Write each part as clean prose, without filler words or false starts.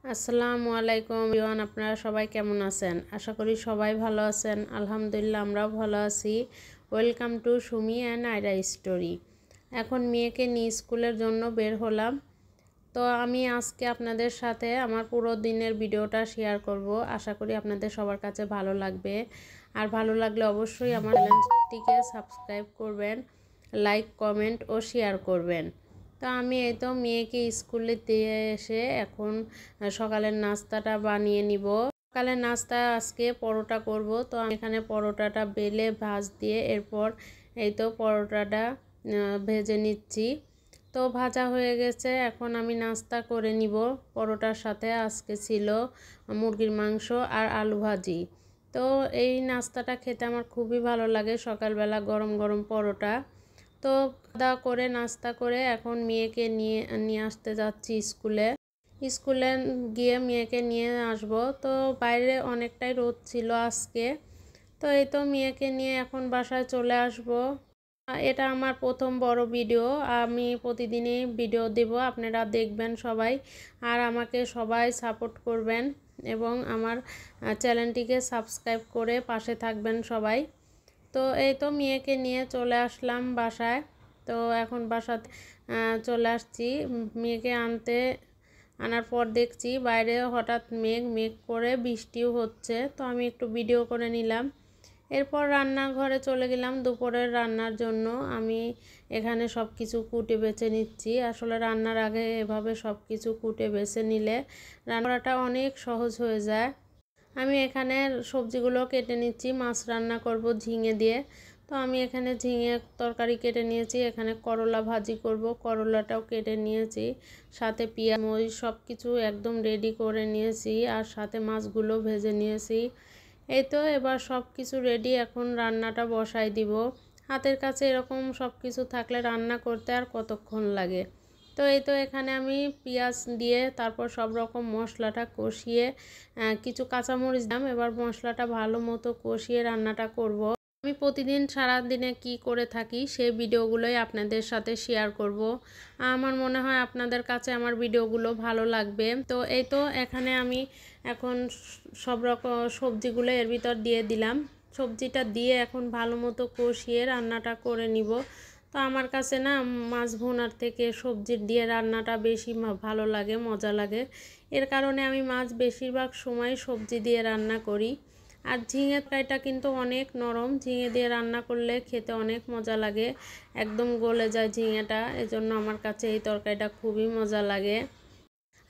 আসসালামু আলাইকুম এভরিওয়ান, আপনারা সবাই কেমন আছেন? আশা করি সবাই ভালো আছেন। আলহামদুলিল্লাহ আমরাও ভালো আছি। Welcome to Sumi and Ayra story. এখন মেয়েকে নিয়ে স্কুলের জন্য বের হলাম। তো আমি আজকে আপনাদের সাথে আমার পুরো দিনের ভিডিওটা শেয়ার করব। আশা করি আপনাদের সবার কাছে ভালো লাগবে। আর ভালো লাগলে অবশ্যই আমার চ্যানেলটিকে সাবস্ক্রাইব করবেন, লাইক, কমেন্ট ও শেয়ার করবেন। তো আমি এই তো মেয়েকে স্কুলে দিয়ে এসে এখন সকালের নাস্তাটা বানিয়ে নিব। সকালের নাস্তা আজকে পরোটা করব। তো আমি এখানে পরোটাটা বেলে ভাজ দিয়ে এরপর এই তো পরোটাটা ভেজে নিচ্ছি। তো ভাজা হয়ে গেছে, এখন আমি নাস্তা করে নিব। পরোটার সাথে আজকে ছিল মুরগির মাংস আর আলু ভাজি। তো এই নাস্তাটা খেতে আমার খুবই ভালো লাগে, সকালবেলা গরম গরম পরোটা। তো খাওয়া করে নাস্তা করে এখন মেয়েকে নিয়ে আসতে যাচ্ছি স্কুলে। গিয়ে মেয়েকে নিয়ে আসব। তো বাইরে অনেকটাই রোদ ছিল আজকে। তো এই তো মেয়েকে নিয়ে এখন বাসায় চলে আসব। এটা আমার প্রথম বড় ভিডিও। আমি প্রতিদিনই ভিডিও দেব, আপনারা দেখবেন সবাই। আর আমাকে সবাই সাপোর্ট করবেন এবং আমার চ্যানেলটিকে সাবস্ক্রাইব করে পাশে থাকবেন সবাই। তো এই তো মেয়েকে নিয়ে চলে আসলাম বাসায়। তো এখন বাসাতে চলে আসছি মেয়েকে আনার পর দেখছি বাইরে হঠাৎ মেঘ মেঘ করে বৃষ্টিও হচ্ছে। তো আমি একটু ভিডিও করে নিলাম। এরপর রান্নাঘরে চলে গেলাম দুপুরের রান্নার জন্য। আমি এখানে সব কিছু কুটে বেছে নিচ্ছি। আসলে রান্নার আগে এভাবে সব কিছু কুটে বেছে নিলে রান্নাটা অনেক সহজ হয়ে যায়। আমি এখানে সবজিগুলো কেটে নিচ্ছি। মাছ রান্না করব ঝিঙে দিয়ে। তো আমি এখানে ঝিঙে তরকারি কেটে নিয়েছি। এখানে করলা ভাজি করব, করলাটাও কেটে নিয়েছি। সাথে পেঁয়াজ মরিচ সব কিছু একদম রেডি করে নিয়েছি, আর সাথে মাছগুলো ভেজে নিয়েছি। এই তো এবার সব কিছু রেডি, এখন রান্নাটা বসাই দিব। হাতের কাছে এরকম সব কিছু থাকলে রান্না করতে আর কতক্ষণ লাগে। তো এই তো এখানে আমি পেঁয়াজ দিয়ে তারপর সব রকম মশলাটা কষিয়ে কিছু কাঁচামরিচ দিলাম। এবার মশলাটা ভালো মতো কষিয়ে রান্নাটা করব। আমি প্রতিদিন সারাদিনে কি করে থাকি সেই ভিডিওগুলোই আপনাদের সাথে শেয়ার করব। আমার মনে হয় আপনাদের কাছে আমার ভিডিওগুলো ভালো লাগবে। তো এই তো এখানে আমি এখন সব রকম সবজিগুলো এর ভিতর দিয়ে দিলাম। সবজিটা দিয়ে এখন ভালো মতো কষিয়ে রান্নাটা করে নিব। তো আমার কাছে না মাছ ভুনার থেকে সবজি দিয়ে রান্নাটা বেশি ভালো লাগে, মজা লাগে। এর কারণে আমি মাছ বেশিরভাগ সময় সবজি দিয়ে রান্না করি। আর ঝিঙে তরকারিটা কিন্তু অনেক নরম, ঝিঙে দিয়ে রান্না করলে খেতে অনেক মজা লাগে, একদম গলে যায় ঝিঙেটা। এজন্য আমার কাছে এই তরকারিটা খুবই মজা লাগে।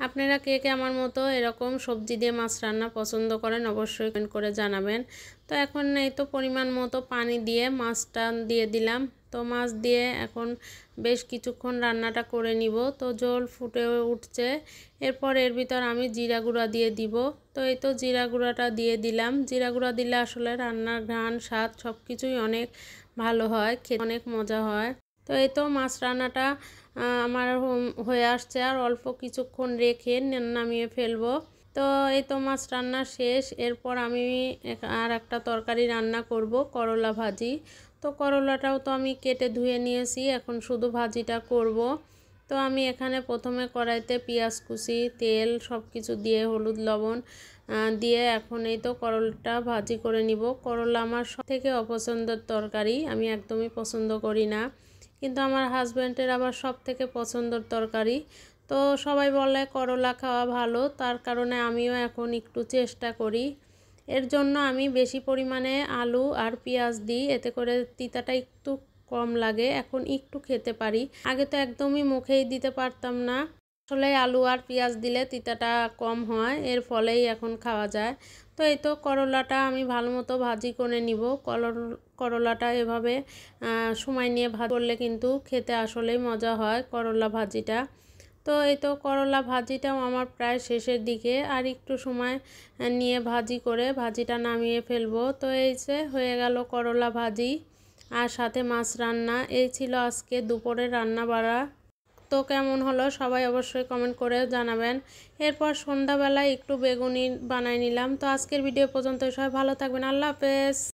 আপনারা কে কে আমার মতো এরকম সবজি দিয়ে মাছ রান্না পছন্দ করেন অবশ্যই কমেন্ট করে জানাবেন। তো এখন এই তো পরিমাণ মতো পানি দিয়ে মাছটা দিয়ে দিলাম। তো মাছ দিয়ে এখন বেশ কিছুক্ষণ রান্নাটা করে নিব। তো জল ফুটে উঠছে, এরপর এর ভিতর আমি জিরা গুঁড়া দিয়ে দিব। তো এই তো জিরা গুঁড়াটা দিয়ে দিলাম। জিরা গুঁড়া দিলে আসলে রান্নার ঘ্রাণ স্বাদ সব কিছুই অনেক ভালো হয়, খেতে অনেক মজা হয়। তো এই তো মাছ রান্নাটা আমার হয়ে আসছে, আর অল্প কিছুক্ষণ রেখে নামিয়ে ফেলবো। তো এই তো মাছ রান্না শেষ। এরপর আমি আর একটা তরকারি রান্না করব, করলা ভাজি। তো করলাটাও তো আমি কেটে ধুয়ে নিয়েছি, এখন শুধু ভাজিটা করব। তো আমি এখানে প্রথমে কড়াইতে পেঁয়াজ কুচি, তেল সব কিছু দিয়ে হলুদ লবণ দিয়ে এখন এই তো করলাটা ভাজি করে নিব। করলা আমার সব থেকে অপছন্দের তরকারি, আমি একদমই পছন্দ করি না, কিন্তু আমার হাজব্যান্ডের আবার সব থেকে পছন্দের তরকারি। তো সবাই বলে করলা খাওয়া ভালো, তার কারণে আমিও এখন একটু চেষ্টা করি। এর জন্য আমি বেশি পরিমাণে আলু আর পেঁয়াজ দিই, এতে করে তিতাটা একটু কম লাগে, এখন একটু খেতে পারি। আগে তো একদমই মুখেই দিতে পারতাম না। আসলে আলু আর পেঁয়াজ দিলে তিতাটা কম হয়, এর ফলেই এখন খাওয়া যায়। তো এই তো করলাটা আমি ভালো মতো ভাজি করে নিব। করলাটা এভাবে সময় নিয়ে ভাজি করলে কিন্তু খেতে আসলেই মজা হয় করলা ভাজিটা। তো এই তো করলা ভাজিটাও আমার প্রায় শেষের দিকে, আর একটু সময় নিয়ে ভাজি করে ভাজিটা নামিয়ে ফেলবো। তো এই যে হয়ে গেল করলা ভাজি আর সাথে মাছ রান্না। এই ছিল আজকে দুপুরের রান্না বাড়া। তো কেমন হলো সবাই অবশ্যই কমেন্ট করে জানাবেন। এরপর সন্ধ্যাবেলায় একটু বেগুনি বানাই নিলাম। তো আজকের ভিডিও পর্যন্ত সবাই ভালো থাকবেন, আল্লাহ হাফেজ।